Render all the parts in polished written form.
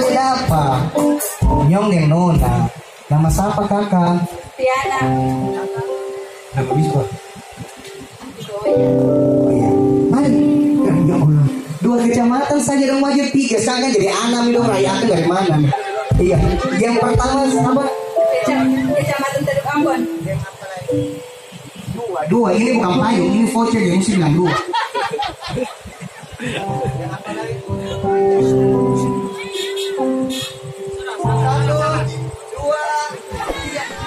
dia apa? Nyong yang nona. Nama siapa kakak? Tiana. Nama bisa. Oh iya. Mari. Ya Allah. 2 kecamatan saja dong wajib 3. Sekarang kan jadi 6 dong, rayakan dari mana? Iya. Yang pertama apa? Kecamatan Teluk Ambon. Dua. Ini bukan payung, ini voucher jadi mesti bilang 2.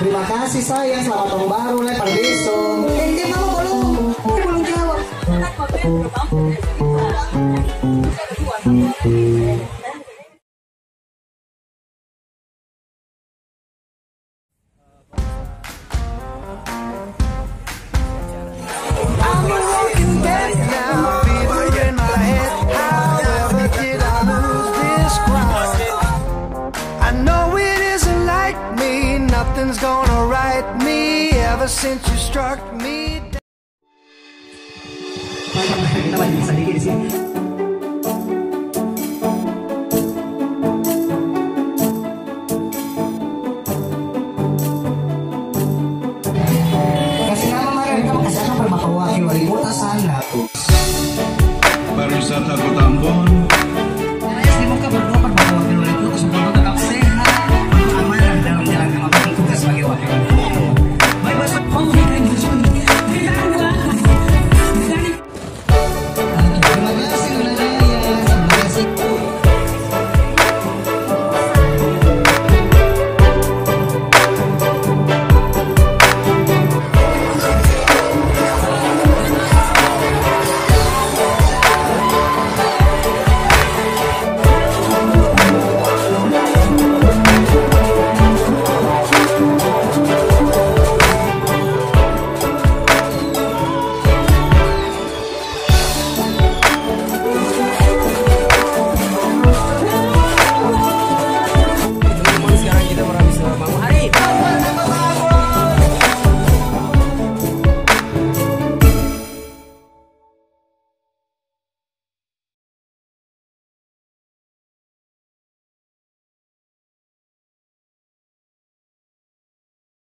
Terima kasih sayang, selamat tahun baru, lepar besok. Dia mau belum jawab. Nothing's gonna right me ever since you struck me. Kita lagi sedikit di sini.